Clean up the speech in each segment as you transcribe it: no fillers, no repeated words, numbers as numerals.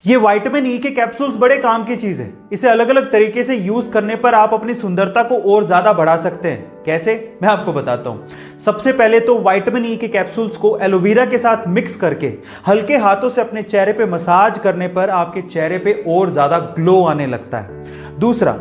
ये vitamin E के capsules बड़े काम की चीज है। इसे अलग अलग तरीके से यूज करने पर आप अपनी सुंदरता को और ज्यादा बढ़ा सकते हैं। कैसे, मैं आपको बताता हूं। सबसे पहले तो विटामिन ई के कैप्सूल्स को एलोवेरा के साथ मिक्स करके हल्के हाथों से अपने चेहरे पे मसाज करने पर आपके चेहरे पे और ज्यादा ग्लो आने लगता है। दूसरा,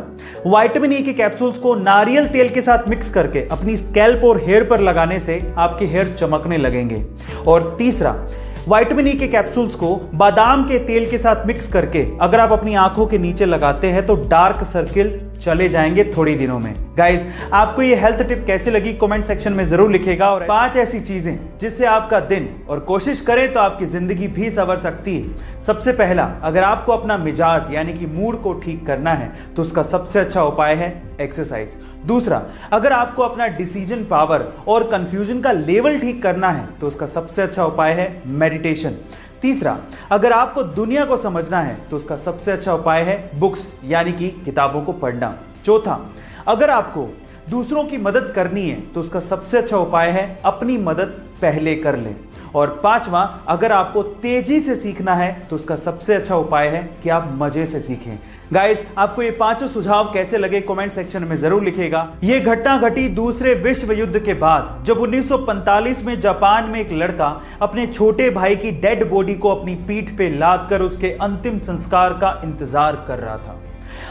विटामिन ई के कैप्सूल्स को नारियल तेल के साथ मिक्स करके अपनी स्कैल्प और हेयर पर लगाने से आपके हेयर चमकने लगेंगे। और तीसरा, विटामिन ई के कैप्सूल्स को बादाम के तेल के साथ मिक्स करके अगर आप अपनी आंखों के नीचे लगाते हैं तो डार्क सर्किल चले जाएंगे थोड़ी दिनों में। गाइस, आपको ये हेल्थ टिप कैसे लगी कमेंट सेक्शन में जरूर लिखिएगा। और 5 ऐसी चीजें जिससे आपका दिन और कोशिश करें तो आपकी जिंदगी भी संवर सकती है। सबसे पहला, अगर आपको अपना मिजाज यानी कि मूड को ठीक करना है तो उसका सबसे अच्छा उपाय है एक्सरसाइज। दूसरा, अगर आपको अपना डिसीजन पावर और कंफ्यूजन का लेवल ठीक करना है तो उसका सबसे अच्छा उपाय है मेडिटेशन। तीसरा, अगर आपको दुनिया को समझना है तो उसका सबसे अच्छा उपाय है बुक्स यानी कि किताबों को पढ़ना। चौथा, अगर आपको दूसरों की मदद करनी है तो उसका सबसे अच्छा उपाय है अपनी मदद पहले कर लें। और पांचवा, अगर आपको तेजी से सीखना है तो उसका सबसे अच्छा उपाय है कि आप मजे से सीखें। गाइस, आपको ये 5 सुझाव कैसे लगे कमेंट सेक्शन में जरूर लिखिएगा। ये घटना घटी दूसरे विश्व युद्ध के बाद, जब 1945 में जापान में एक लड़का अपने छोटे भाई की डेड बॉडी को अपनी पीठ पे लाद कर उसके अंतिम संस्कार का इंतजार कर रहा था।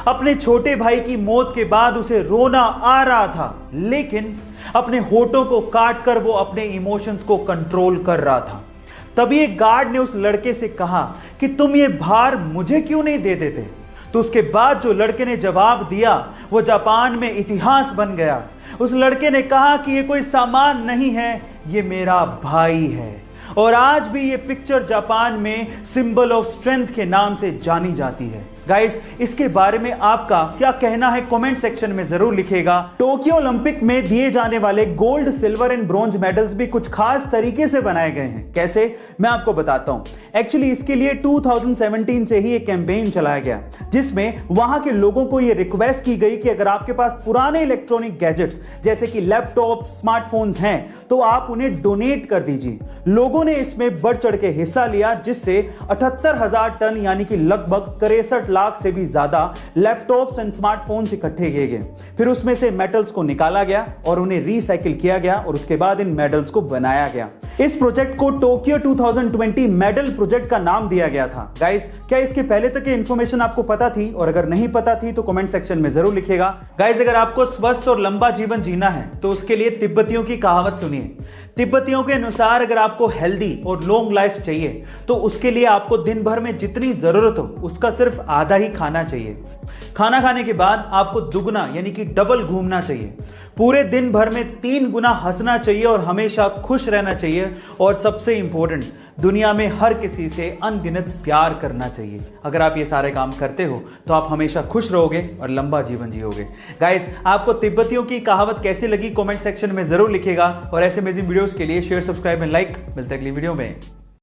अपने छोटे भाई की मौत के बाद उसे रोना आ रहा था, लेकिन अपने होठों को काट कर वो अपने इमोशंस को कंट्रोल कर रहा था। तभी एक गार्ड ने उस लड़के से कहा कि तुम ये भार मुझे क्यों नहीं दे देते। तो उसके बाद जो लड़के ने जवाब दिया वो जापान में इतिहास बन गया। उस लड़के ने कहा कि ये कोई सामान नहीं है, ये मेरा भाई है। और आज भी ये पिक्चर जापान में सिंबल ऑफ स्ट्रेंथ के नाम से जानी जाती है। गाइस, इसके बारे में आपका क्या कहना है कमेंट सेक्शन में जरूर लिखिएगा। टोक्यो ओलंपिक में दिए जाने वाले gold, silver and bronze medals भी कुछ खास तरीके से बनाए गए हैं। कैसे, मैं आपको बताता हूं। एक्चुअली इसके लिए 2017 से ही एक कैंपेन चलाया गया जिसमें वहां के लोगों को यह रिक्वेस्ट की गई कि अगर आपके पास पुराने इलेक्ट्रॉनिक गैजेट्स जैसे कि लैपटॉप, स्मार्टफोन्स हैं तो आप उन्हें डोनेट कर दीजिए। लोगों ने इसमें बढ़ चढ़ के हिस्सा लिया, जिससे 78,000 टन यानी कि लगभग 63 लाख से भी ज्यादा लैपटॉप्स एंड स्मार्टफोन्स इकट्ठे किए गए। फिर उसमें से मेटल्स को निकाला गया और उन्हें रिसाइकिल किया गया और उसके बाद इन मेडल्स को बनाया गया। इस प्रोजेक्ट को टोक्यो 2020 मेडल प्रोजेक्ट का नाम दिया गया था। गाइस, क्या इसके पहले तक की इंफॉर्मेशन आपको पता थी? और अगर नहीं पता थी तो कमेंट सेक्शन में जरूर लिखिएगा। गाइस, अगर आपको स्वस्थ और लंबा जीवन जीना है तो उसके लिए तिब्बतियों की कहावत सुनिए। तिब्बतियों के अनुसार अगर आपको हेल्दी और लॉन्ग लाइफ चाहिए तो उसके लिए आपको दिन भर में जितनी जरूरत हो उसका सिर्फ आधा ही खाना चाहिए। खाना खाने के बाद आपको दुगना यानी कि डबल घूमना चाहिए। पूरे दिन भर में 3 गुना हंसना चाहिए और हमेशा खुश रहना चाहिए। और सबसे इंपॉर्टेंट, दुनिया में हर किसी से अनगिनत प्यार करना चाहिए। अगर आप ये सारे काम करते हो तो आप हमेशा खुश रहोगे और लंबा जीवन जियोगे। गाइस, आपको तिब्बतियों की कहावत कैसी लगी कमेंट सेक्शन में जरूर लिखिएगा। और ऐसे अमेजिंग वीडियोस के लिए शेयर, सब्सक्राइब एंड लाइक। मिलते हैं अगली वीडियो में।